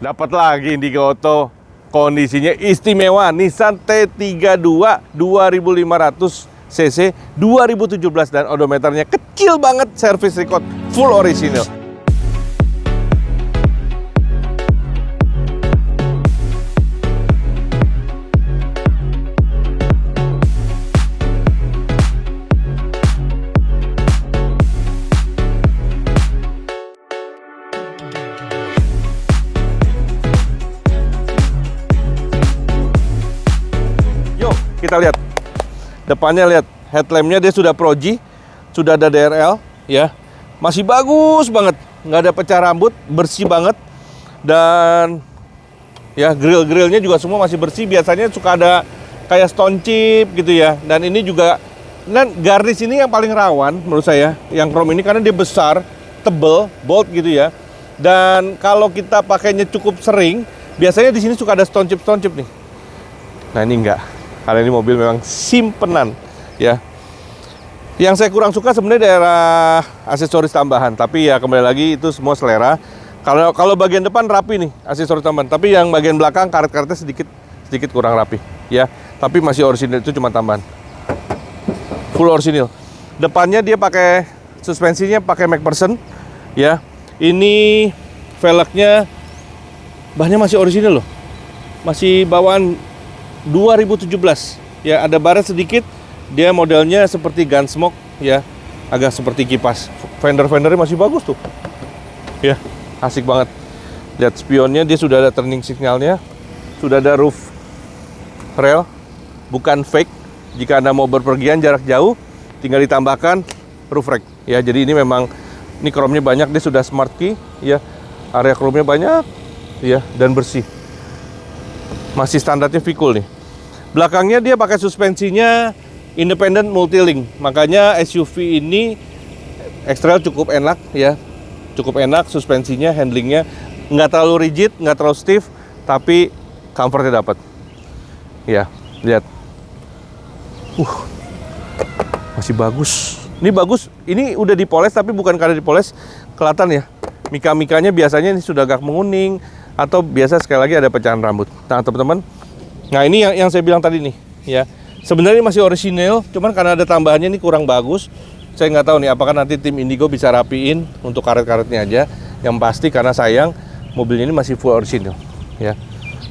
Dapat lagi Indigo Auto. Kondisinya istimewa. Nissan T32 2500 cc 2017 dan odometernya kecil banget, service record full original. Kita lihat depannya, lihat headlampnya dia sudah Pro G, sudah ada DRL ya, masih bagus banget, nggak ada pecah rambut, bersih banget. Dan ya grill-grillnya juga semua masih bersih. Biasanya suka ada kayak stone chip gitu ya. Dan ini juga, dan garnish ini yang paling rawan menurut saya, yang chrome ini, karena dia besar, tebel, bold gitu ya. Dan kalau kita pakainya cukup sering, biasanya di sini suka ada stone chip nih. Nah ini enggak. Karena ini mobil memang simpenan ya. Yang saya kurang suka sebenarnya daerah aksesoris tambahan, tapi ya kembali lagi itu semua selera. Kalau bagian depan rapi nih aksesoris tambahan, tapi yang bagian belakang karet-karetnya sedikit kurang rapi ya. Tapi masih orisinil, itu cuma tambahan. Full orisinil. Depannya dia pakai suspensinya pakai McPherson ya. Ini velgnya bahannya masih orisinil loh. Masih bawaan 2017 ya, ada baret sedikit. Dia modelnya seperti Gunsmoke ya, agak seperti kipas. Fender-fendernya masih bagus tuh ya, asik banget. Lihat spionnya, dia sudah ada turning signalnya, sudah ada roof rail, bukan fake. Jika Anda mau berpergian jarak jauh, tinggal ditambahkan roof rack ya. Jadi ini memang, ini chrome-nya banyak, dia sudah smart key ya, area chrome-nya banyak ya, dan bersih. Masih standarnya V-Cool nih. Belakangnya dia pakai suspensinya independent multi-link. Makanya SUV ini X-Trail cukup enak ya. Cukup enak suspensinya, handlingnya nggak terlalu rigid, nggak terlalu stiff, tapi comfortnya dapat. Ya, lihat. Masih bagus. Ini bagus. Ini udah dipoles, tapi bukan karena dipoles, kelihatan ya. Mika-mikanya biasanya ini sudah agak menguning, atau biasa sekali lagi ada pecahan rambut. Nah teman-teman, nah ini yang saya bilang tadi nih ya, sebenarnya masih orisinil, cuman karena ada tambahannya ini kurang bagus. Saya nggak tahu nih apakah nanti tim Indigo bisa rapiin untuk karet-karetnya aja. Yang pasti karena sayang mobilnya ini masih full orisinil ya.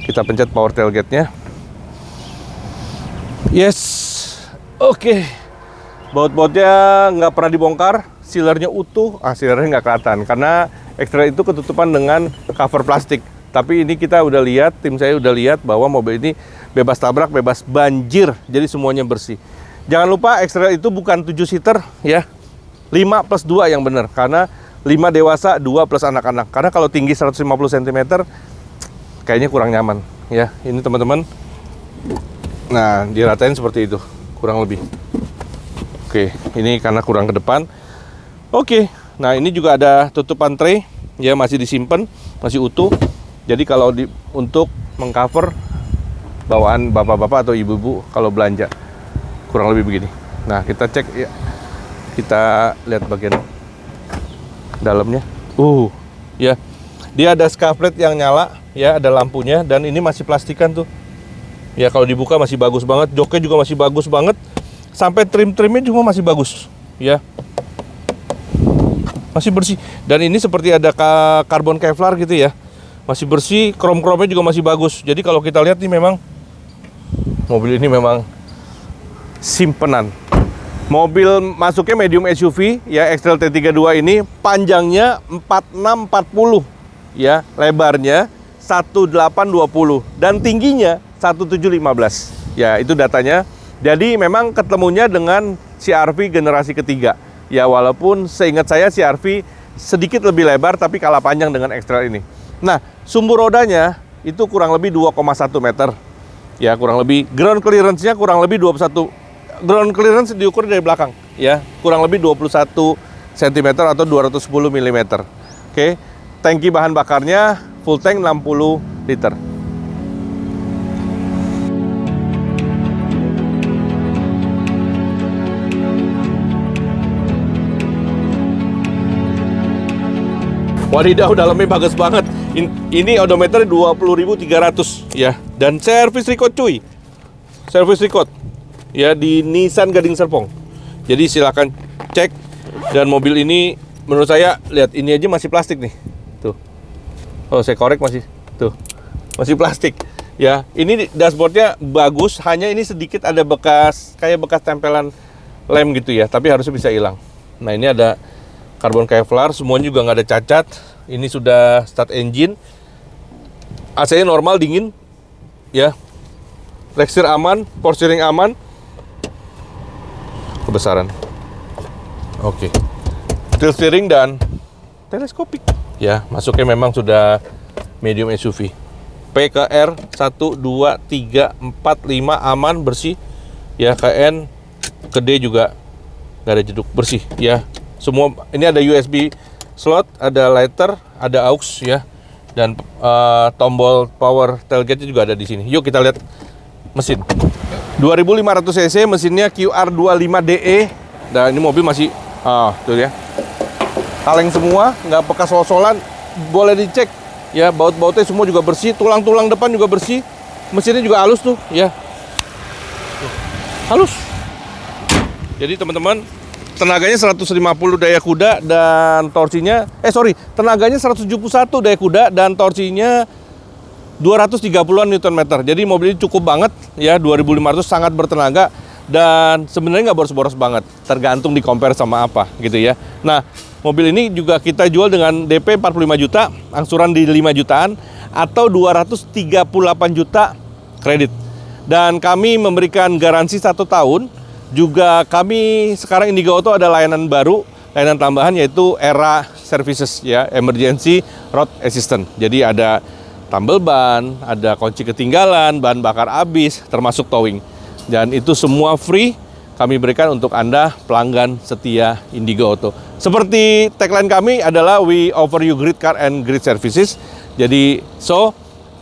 Kita pencet power tailgate-nya. Yes, oke. Baut-bautnya nggak pernah dibongkar, sealernya utuh. Sealernya nggak kelihatan karena X-Trail itu ketutupan dengan cover plastik. Tapi ini kita udah lihat, tim saya udah lihat bahwa mobil ini bebas tabrak, bebas banjir, jadi semuanya bersih. Jangan lupa X-Trail itu bukan 7-seater ya, 5+2 yang benar, karena 5 dewasa, 2 plus anak-anak. Karena kalau tinggi 150 cm kayaknya kurang nyaman ya. Ini teman-teman, nah diratain seperti itu kurang lebih. Oke, ini karena kurang ke depan. Oke, nah ini juga ada tutupan tray ya, masih disimpan, masih utuh. Jadi kalau untuk mengcover bawaan bapak-bapak atau ibu-ibu kalau belanja, kurang lebih begini. Nah kita cek ya, kita lihat bagian dalamnya. Ya, dia ada skylight yang nyala ya, ada lampunya, dan ini masih plastikan tuh. Ya kalau dibuka masih bagus banget, joknya juga masih bagus banget, sampai trim-trimnya juga masih bagus ya. Masih bersih, dan ini seperti ada karbon Kevlar gitu ya, masih bersih, krom-kromnya juga masih bagus. Jadi kalau kita lihat nih, memang mobil ini memang simpenan. Mobil masuknya medium SUV ya, X-Trail T32 ini panjangnya 4640 ya, lebarnya 1820 dan tingginya 1715 ya, itu datanya. Jadi memang ketemunya dengan CR-V generasi ketiga ya, walaupun seingat saya CR-V sedikit lebih lebar tapi kalah panjang dengan X-Trail ini. Nah, sumbu rodanya itu kurang lebih 2,1 meter ya, kurang lebih. Ground clearance-nya kurang lebih 21. Ground clearance diukur dari belakang ya, kurang lebih 21 cm atau 210 mm. Oke, tangki bahan bakarnya full tank 60 liter. Wadidaw, dalamnya bagus banget. Ini odometer 20.300 ya. Dan service record cuy. Service record ya di Nissan Gading Serpong. Jadi silakan cek. Dan mobil ini menurut saya, lihat ini aja masih plastik nih. Tuh. Oh, saya korek masih. Tuh. Masih plastik. Ya, ini dashboardnya bagus, hanya ini sedikit ada bekas, kayak bekas tempelan lem gitu ya, tapi harusnya bisa hilang. Nah, ini ada karbon Kevlar, semuanya juga nggak ada cacat. Ini sudah start engine. AC-nya normal, dingin. Ya. Reksir aman, power steering aman. Kebesaran. Oke. Tilt steering dan teleskopik. Ya, masuknya memang sudah medium SUV. PKR 1, 2, 3, 4, 5 aman, bersih. Ya, KN ke D juga nggak ada jeduk, bersih ya. Semua ini ada USB slot, ada lighter, ada aux ya. Dan tombol power tailgate juga ada di sini. Yuk kita lihat mesin. 2500 cc, mesinnya QR25DE. Dan ini mobil masih tuh ya. Kaleng semua, nggak bekas sol-solan, boleh dicek. Ya, baut-bautnya semua juga bersih, tulang-tulang depan juga bersih. Mesinnya juga halus tuh, ya. Halus. Jadi teman-teman, tenaganya 150 daya kuda dan torsinya tenaganya 171 daya kuda dan torsinya 230-an Nm. Jadi mobil ini cukup banget ya, 2500 sangat bertenaga dan sebenarnya nggak boros-boros banget, tergantung di compare sama apa gitu ya. Nah, mobil ini juga kita jual dengan DP 45 juta, angsuran di 5 jutaan, atau 238 juta kredit. Dan kami memberikan garansi 1 tahun. Juga kami sekarang Indigo Auto ada layanan baru, layanan tambahan yaitu Era Services ya, Emergency Road Assistant. Jadi ada tambal ban, ada kunci ketinggalan, bahan bakar habis, termasuk towing. Dan itu semua free. Kami berikan untuk Anda pelanggan setia Indigo Auto. Seperti tagline kami adalah we offer you great car and great services. Jadi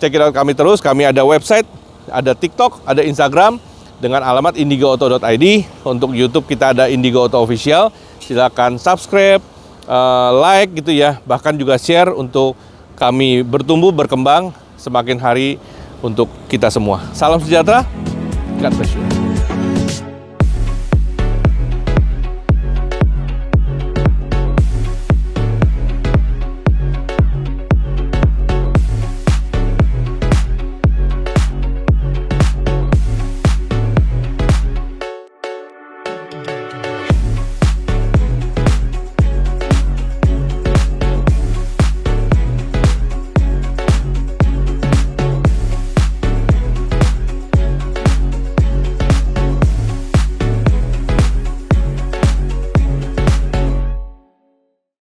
check it out kami terus. Kami ada website, ada TikTok, ada Instagram dengan alamat indigoauto.id. Untuk YouTube kita ada Indigo Auto Official. Silakan subscribe, like gitu ya. Bahkan juga share untuk kami bertumbuh, berkembang semakin hari untuk kita semua. Salam sejahtera. God bless you.